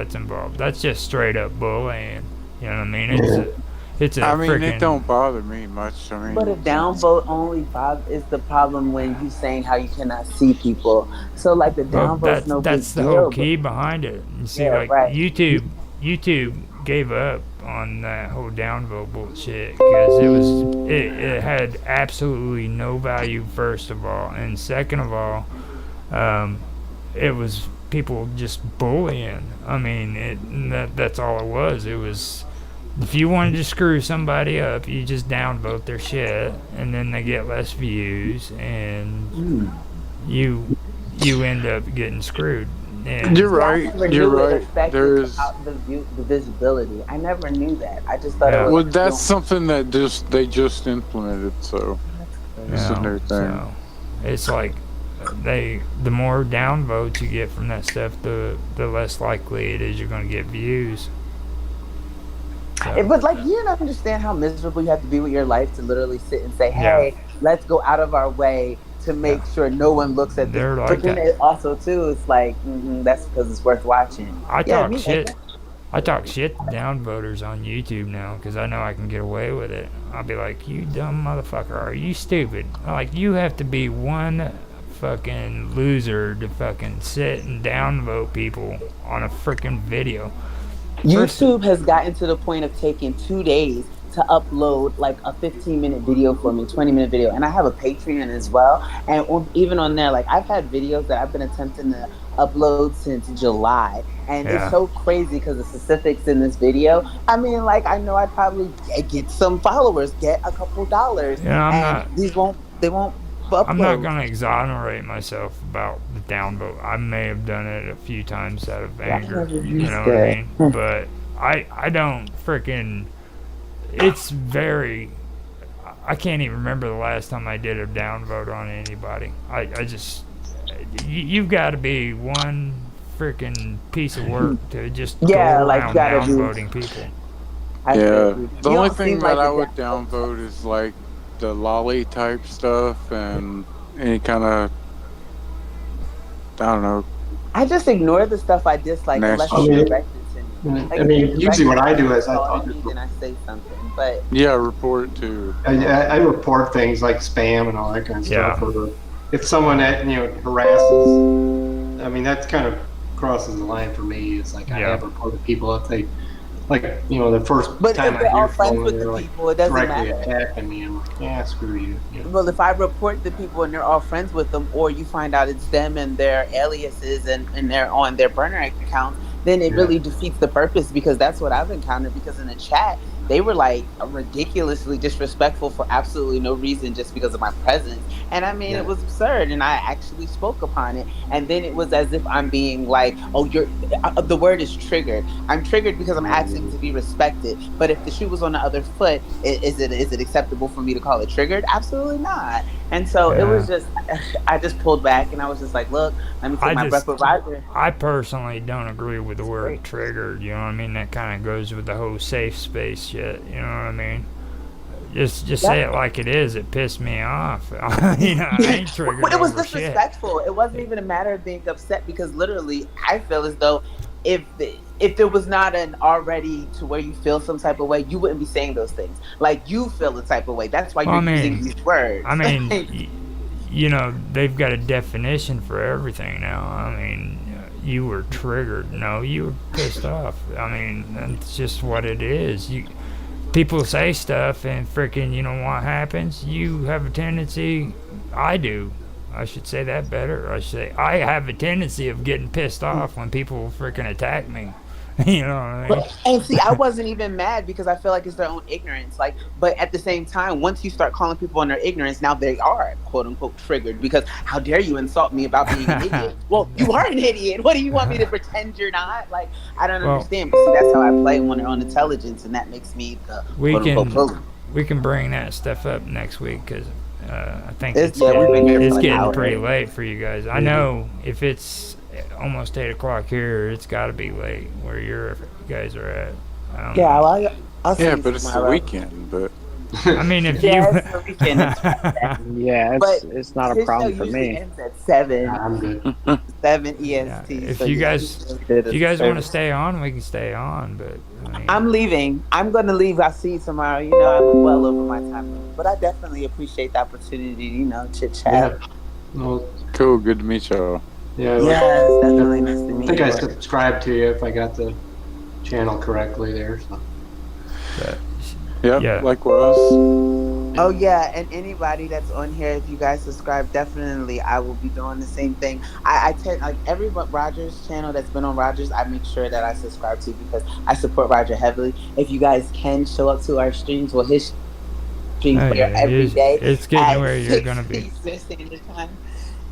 that's involved. That's just straight up bullying. You know what I mean? It's a I mean, it freaking don't bother me much. I But a mean, downvote only is the problem when you saying how you cannot see people. So like the well, downvote's no that's big the whole deal, but key behind it. You see, yeah, like right. YouTube gave up on that whole downvote bullshit because it had absolutely no value first of all, and second of all, um, it was people just bullying. I mean, that's all it was. It was if you wanted to screw somebody up, you just downvote their shit, and then they get less views, and Mm. you you end up getting screwed. And you're See, I right. never You're knew it right. affected There's the visibility. I never knew that. I just thought it yeah, was well, like that's something that they just implemented. So that's you it's crazy. a know, new thing. so it's like the more downvotes you get from that stuff, the less likely it is you're going to get views. So But like, you don't understand how miserable you have to be with your life to literally sit and say, yeah, "Hey, let's go out of our way to yeah, make sure no one looks at this." they're But like then that. it also too, it's like, that's because it's worth watching. I Yeah, talk me. shit. I talk shit to downvoters on YouTube now because I know I can get away with it. I'll be like, "You dumb motherfucker, are you stupid?" Like, you have to be one fucking loser to fucking sit and downvote people on a freaking video. First, YouTube has gotten to the point of taking 2 days to upload like a 15-minute video for me, 20-minute video. And I have a Patreon as well. And even on there, like I've had videos that I've been attempting to upload since July. And it's yeah, so crazy because the specifics in this video. I mean, like I know I'd probably get some followers, get a couple dollars, yeah. and they won't I'm not upload. gonna exonerate myself about the downvote. I may have done it a few times out of Yeah, I anger. never You used know what I that. mean? But I don't freaking. It's very. I can't even remember the last time I did a downvote on anybody. I just. You've got to be one freaking piece of work to just go Yeah, like you around gotta be. downvoting people. I feel Yeah, you. the You only don't seem thing that like I a would downvote. downvote is like the lolly type stuff and any kind of I don't know I just ignore the stuff I dislike unless I it's nasty shit. mean, directed to me. Like I if you're mean, usually directing what I something do is that's all me, then I say something. But Yeah, report to. I report things like spam and all that kind of Yeah. stuff. Or if someone that harasses, I mean that kind of crosses the line for me. It's like I Yeah. have reported people if they like the first but time if I they're all hear friends from them, with the they're like people, it doesn't directly matter. attacking me. I'm like, yeah, screw you. Well, if I report the people and they're all friends with them, or you find out it's them and their aliases and they're on their burner accounts, then it Yeah. really defeats the purpose because that's what I've encountered. Because in the chat, they were like ridiculously disrespectful for absolutely no reason just because of my presence. And I mean, it Yeah. was absurd. And I actually spoke upon it. And then it was as if I'm being like, oh, the word is triggered. I'm triggered because I'm asking to be respected. But if the shoe was on the other foot, is it acceptable for me to call it triggered? Absolutely not. And so it Yeah. was just, I just pulled back and I was just like, look, let me take I my breath just with Roger. I personally don't agree with the It's word great. triggered. You know what I mean? That kind of goes with the whole safe space shit. You know what I mean? Just say Yep. it like it is. It pissed me off. I ain't triggered Well, it was over shit. disrespectful. It wasn't even a matter of being upset because literally, I feel as though if there was not an already to where you feel some type of way, you wouldn't be saying those things. Like you feel the type of way. That's why Well, you're using these I words. mean, you know, they've got a definition for everything now. I mean, you were triggered. No, you were pissed off. I mean, that's just what it is. People say stuff and freaking, you know what happens? You have a tendency, I do. I should say that better. I should say I have a tendency of getting pissed off when people freaking attack me. You know what I mean? And see, I wasn't even mad because I feel like it's their own ignorance. Like, but at the same time, once you start calling people on their ignorance, now they are quote unquote triggered because how dare you insult me about being an idiot? Well, you are an idiot. What do you want me to pretend you're not? Like, I don't Well, understand. But see, that's how I play on their own intelligence, and that makes me the we quote unquote can bully. we can bring that stuff up next week because I think Yeah, we've been here for it's like an getting hour. pretty late for you guys. I know if it's almost 8 o'clock here, it's got to be late where you guys are at. I don't Yeah, know. well, I'll see Yeah, you but it's the tomorrow. weekend. But I mean, if Yes, you. so we can expect that. Yeah, But it's not a his show problem for usually me. ends at 7, I'm good. 7 Yeah, EST. So yeah, he really did if us you a guys want to service. stay on, we can stay on. But I mean, I'm leaving. I'm going to leave. I'll see you tomorrow. You know, I'm well over my time limit, but I definitely appreciate the opportunity, you know, chit chat. Yeah. Well, Cool. Good to meet y'all. yeah. Yes, definitely nice to I meet think I you. subscribed to you if I got the channel correctly there. So. but Yep. yeah, Likewise. Oh yeah, and anybody that's on here, if you guys subscribe, definitely I will be doing the same thing. I tend like every Rogers channel that's been on Rogers, I make sure that I subscribe to because I support Roger heavily. If you guys can show up to our streams, well, his streams oh player yeah, every day it's getting to at where you're 6 gonna be. Eastern Standard Time.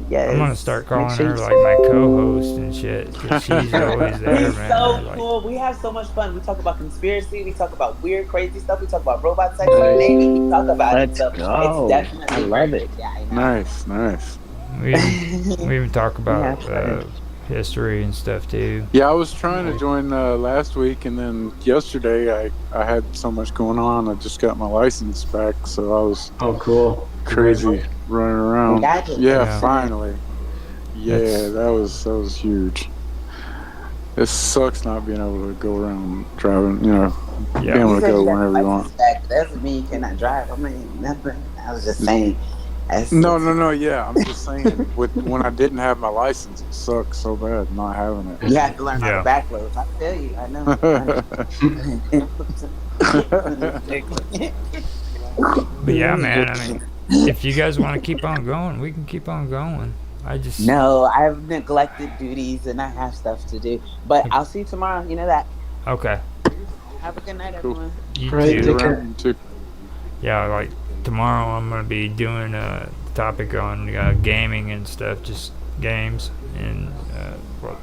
I'm gonna Yes, start make calling sure her you. like my co-host and shit, 'cause she's always there, He's man. so Like, cool. We have so much fun. We talk about conspiracy. We talk about weird, crazy stuff. We talk about robot sex. You Nice. name it, we talk about it. Let's So it's go. I definitely love worth it. it. Yeah, I know. Nice. Nice. we even talk We about have fun. history and stuff too. Yeah, I was trying to join last week, and then yesterday I had so much going on. I just got my license back, so I was Oh, cool. crazy running around. Congratulations. Yeah, Yeah. finally. Yeah, That's- that was huge. It sucks not being able to go around driving. You know, being Yeah, able You to said go you got your whenever you license want. back. That doesn't mean you cannot drive. I mean, nothing. I was just saying. No. Yeah, I'm just saying. When I didn't have my license, it sucks so bad not having it. You have to learn how Yeah. to back roads. I feel you. I know. but yeah, man. I mean, if you guys want to keep on going, we can keep on going. I just No, I've neglected duties and I have stuff to do. But I'll see you tomorrow. You know that. okay. Have a good night, Cool. everyone. You Right, too. take care. Around too. Yeah, like tomorrow I'm gonna be doing a topic on gaming and stuff, just games and what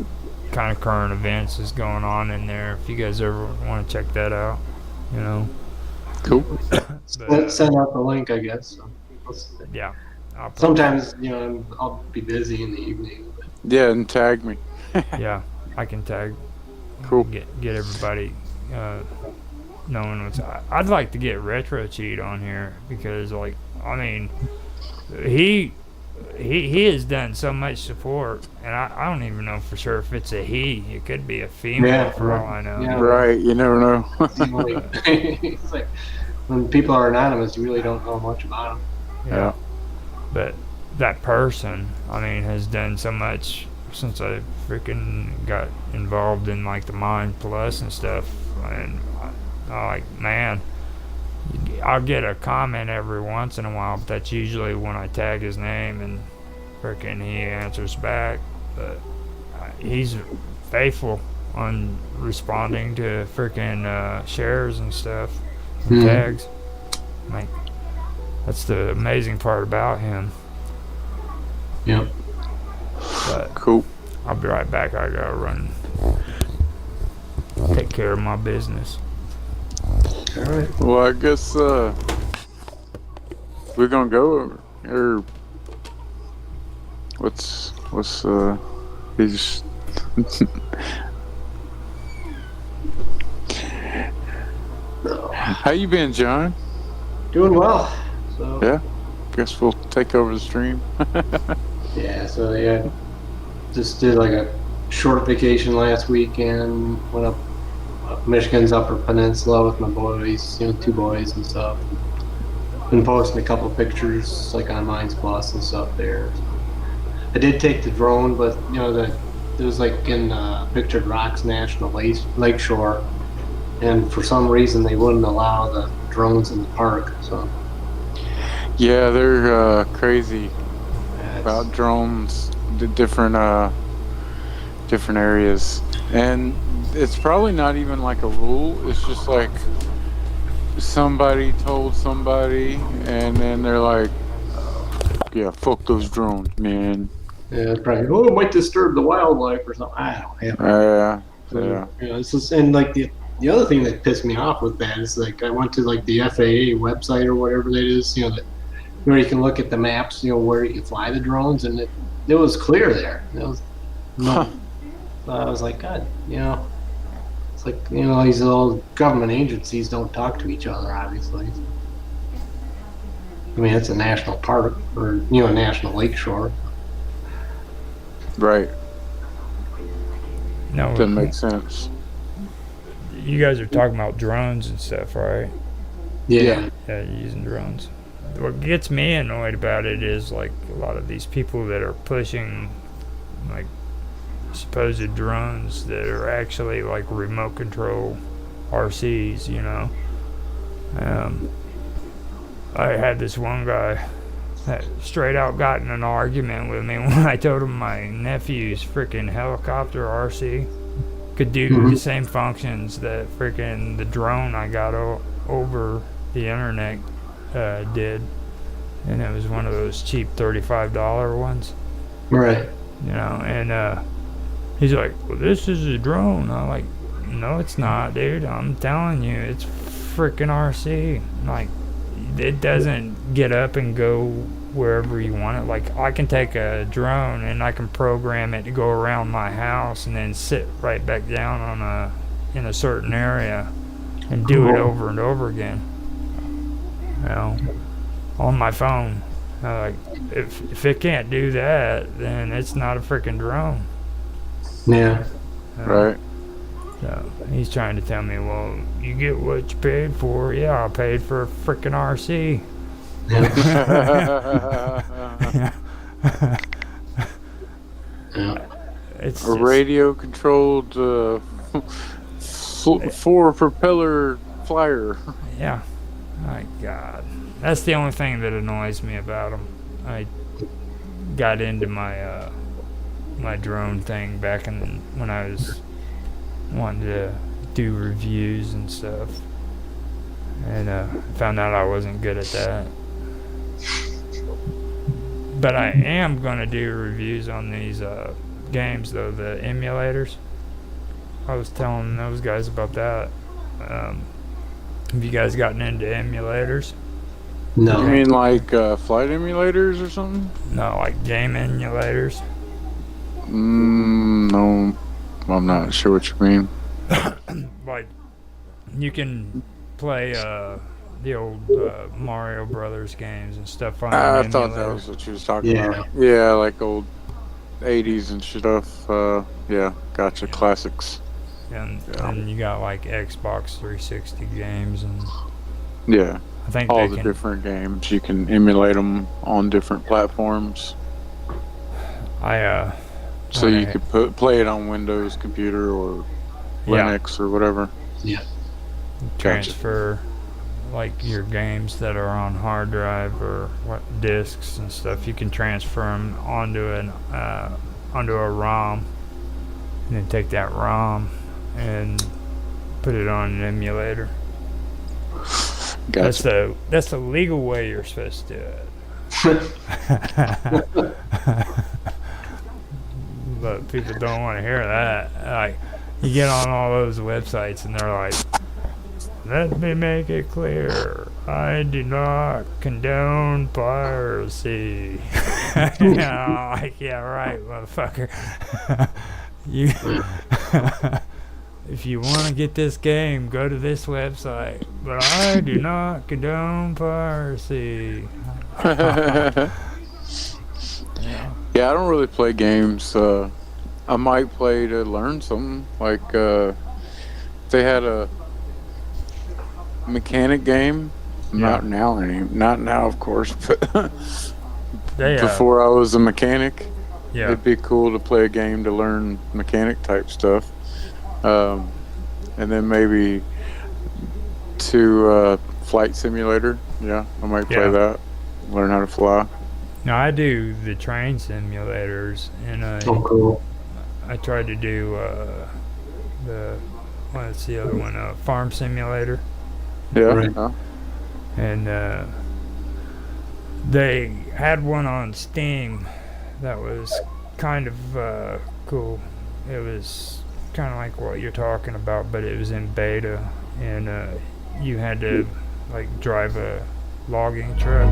kind of current events is going on in there. If you guys ever want to check that out, you know. Cool. But, Send out the link, I guess. So. yeah. I'll put- Sometimes, I'll be busy in the evening. But Yeah, and tag me. Yeah, I can tag. Cool. Get everybody knowing what's. I'd like to get Retro Cheat on here because, like, I mean, he has done so much support, and I don't even know for sure if it's a he. It could be a female Yeah, for all I know. yeah. Right. You never know. it's like when people are anonymous, you really don't know much about them. Yeah. But that person, I mean, has done so much since I freaking got involved in like the Mind Plus and stuff. And I like, man, I'll get a comment every once in a while, but that's usually when I tag his name and freaking he answers back. But he's faithful on responding to freaking shares and stuff, and tags. Like, that's the amazing part about him. Yep. But Cool. I'll be right back. I gotta run, take care of my business. All right. Well, I guess we're gonna go or what's he's how you been, John? Doing well. So Yeah. Guess we'll take over the stream. yeah, just did like a short vacation last weekend. Went up Michigan's Upper Peninsula with my boys, 2 boys and stuff. Been posting a couple pictures like on Minds Plus and stuff there. I did take the drone, but it was like in Pictured Rocks National Lakeshore, and for some reason they wouldn't allow the drones in the park. So Yeah, they're crazy that's- about drones, the different areas, and it's probably not even like a rule. It's just like somebody told somebody, and then they're like, "Yeah, fuck those drones, man." yeah, probably. Oh, it might disturb the wildlife or something. I don't know. Yeah. It's just, and like the other thing that pissed me off with that is like I went to like the FAA website or whatever that is, that where you can look at the maps, where you can fly the drones, and it was clear there. It was no. So I was like, God, it's like these old government agencies don't talk to each other, obviously. I mean, it's a national park or, you know, a national lakeshore. Right. No, Doesn't make sense. you guys are talking about drones and stuff, right? Yeah. Yeah, using drones. What gets me annoyed about it is like a lot of these people that are pushing like supposed drones that are actually like remote control RCs, you know. I had this one guy that straight out got in an argument with me when I told him my nephew's freaking helicopter RC could do the same functions that freaking the drone I got over the internet did. And it was one of those cheap $35 ones. Right. You know, and he's like, well, this is a drone. I'm like, no, it's not, dude. I'm telling you, it's freaking RC. Like, it doesn't get up and go wherever you want it. Like, I can take a drone and I can program it to go around my house and then sit right back down in a certain area and do it over and over again. You know, on my phone. Like, if it can't do that, then it's not a freaking drone. Yeah. Right. So he's trying to tell me, well, you get what you paid for. Yeah, I paid for a freaking RC. Yeah. It's A just, radio-controlled four-propeller flyer. yeah. My God, that's the only thing that annoys me about them. I got into my my drone thing back when I was wanting to do reviews and stuff, and found out I wasn't good at that. But I am gonna do reviews on these games though, the emulators. I was telling those guys about that. Have you guys gotten into emulators? No. You mean like flight emulators or something? No, like game emulators. No, I'm not sure what you mean. Like, you can play the old Mario Brothers games and stuff on I an thought that emulator. was what you was talking Yeah. about. Yeah, like old 80s and stuff. Yeah, gotcha. Classics. And Yeah. then you got like Xbox 360 games, and Yeah, I think all they the can. different games. You can emulate them on different platforms. So you could play it on Windows computer or Linux or whatever. Yeah. transfer like your games that are on hard drive or what discs and stuff. You can transfer them onto a ROM, and then take that ROM and put it on an emulator. Gotcha. That's the legal way you're supposed to do it. But people don't want to hear that. Like, you get on all those websites and they're like, let me make it clear, I do not condone piracy. You know, like, yeah, right, motherfucker. You, if you want to get this game, go to this website. But I do not condone piracy. Yeah, I don't really play games. I might play to learn something. Like, they had a mechanic game. Yeah. Not now, of course, but They, before I was a mechanic, yeah, it'd be cool to play a game to learn mechanic type stuff. And then maybe to flight simulator. Yeah, I might play Yeah. that. Learn how to fly. now I do the train simulators, and Oh, cool. I tried to do what's the other one? Farm simulator, Yeah. Right. Yeah. and they had one on Steam that was kind of cool. It was kind of like what you're talking about, but it was in beta, and you had to like drive a logging truck.